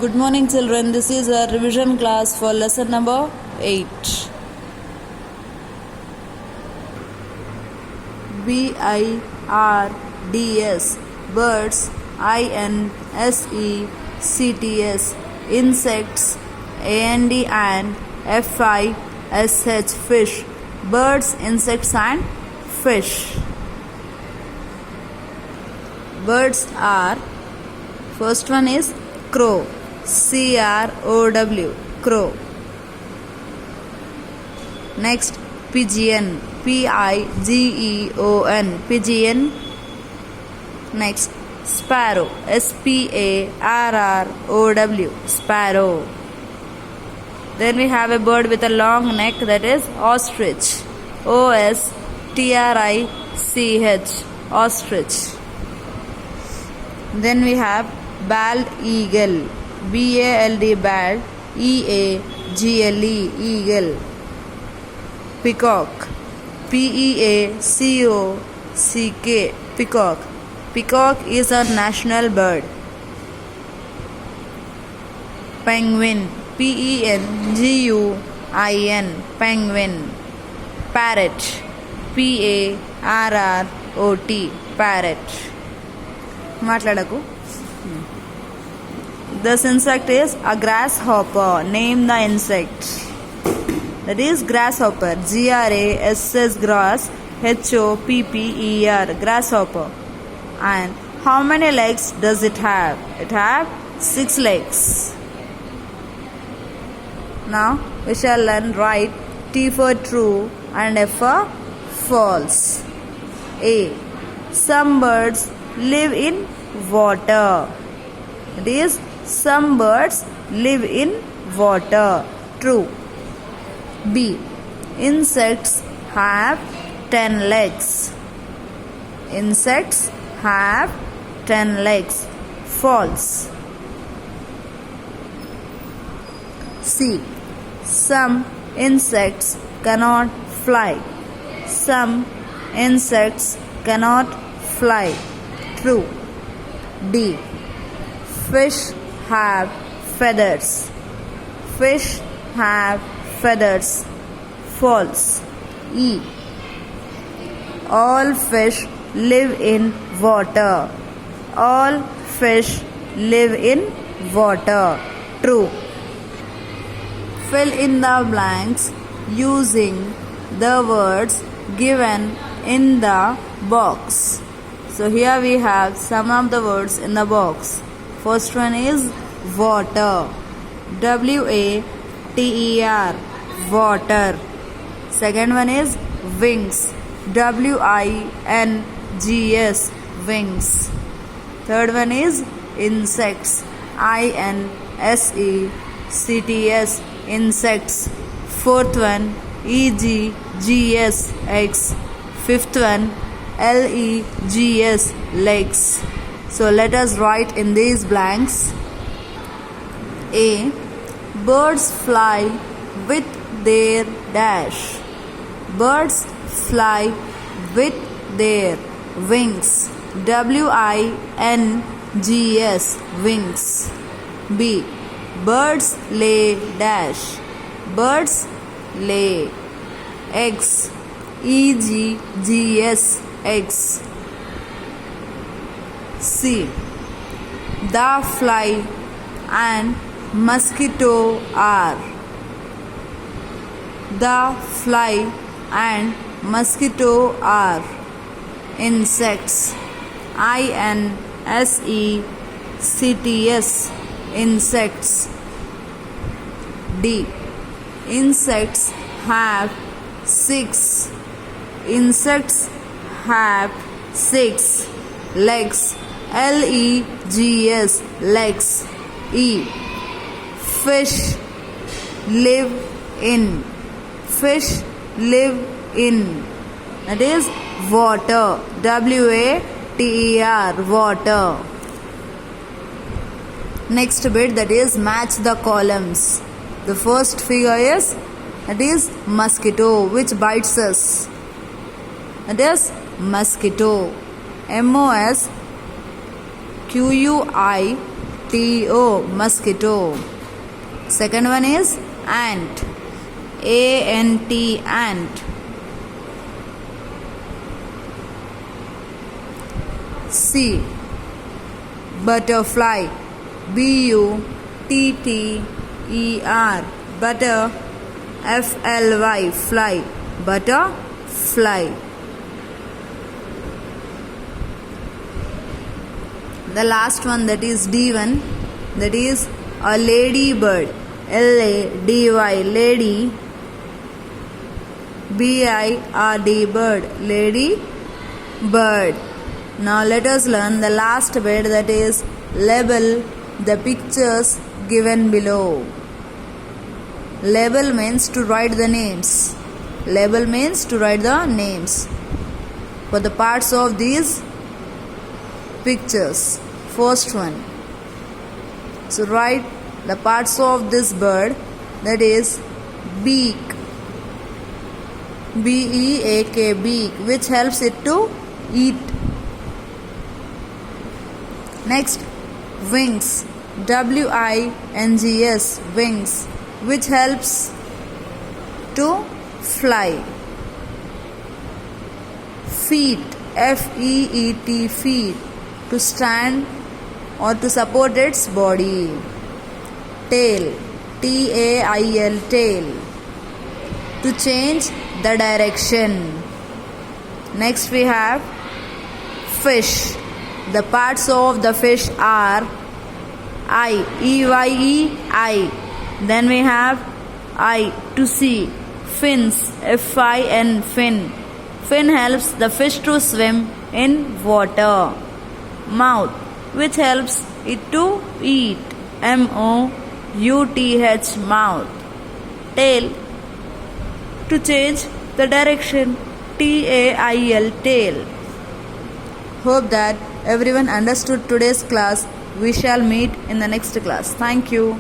Good morning, children. This is a revision class for lesson number 8. BIRDS, birds, INSECTS, insects, AND and FISH, fish, birds, insects and fish. Birds are, first one is crow, CROW, crow. Next, pigeon, PIGEON, pigeon. Next, sparrow, SPARROW, sparrow. Then we have a bird with a long neck, that is ostrich, OSTRICH, ostrich. Then we have bald eagle, BALD, bald, EAGLE, eagle. Peacock, PEACOCK, peacock. Peacock is a national bird. Penguin, PENGUIN, penguin. Parrot, PARROT, parrot. మాట్లాడకు. This insect is a grasshopper. Name the insect. That is grasshopper. GRASS, grass, HOPPER, grasshopper. And how many legs does it have? It have 6 legs. Now we shall learn write T for true and F for false. A. Some birds live in water. It is some birds live in water. True. B. Insects have 10 legs. Insects have 10 legs. False. C. Some insects cannot fly. Some insects cannot fly. True. D. Fish have feathers. Fish have feathers. False. E. All fish live in water. All fish live in water. True. Fill in the blanks using the words given in the box. So here we have some of the words in the box. First one is water, WATER, water. Second one is wings, WINGS, wings. Third one is insects, INSECTS, insects. Fourth one, EGGS, eggs. Fifth one, LEGS, legs. So let us write in these blanks. A. Birds fly with their dash. Birds fly with their wings. WINGS, wings. B. Birds lay dash. Birds lay eggs. EGGS, eggs. C. The fly and mosquito are. The fly and mosquito are insects. INSECTS, insects. D. Insects have 6. Insects have 6 legs. LEGS, legs. E. Fish live in. Fish live in. That is water. WATER, water. Next bit, that is match the columns. The first figure is, that is mosquito, which bites us. That is mosquito. MOSQUITO, mosquito. Second one is ant, ant, ant. C, butterfly, butter, butter, fly, fly, butterfly. The last one, that is D1, that is a ladybird, lady, lady, bird, bird, lady bird. Now let us learn the last bit, that is label the pictures given below. Label means to write the names. Label means to write the names for the parts of these pictures. First one, so write the parts of this bird, that is beak, beak, beak, which helps it to eat. Next, wings, wings, wings, which helps to fly. Feet, feet, feet, to stand or to support its body. Tail, tail, tail, to change the direction. Next we have fish. The parts of the fish are eye, eye. Then we have eye, to see. Fins, fin, fin. Fin helps the fish to swim in water. Mouth, which helps it to eat, mouth, mouth. Tail, to change the direction, tail, tail. Hope that everyone understood today's class. We shall meet in the next class. Thank you.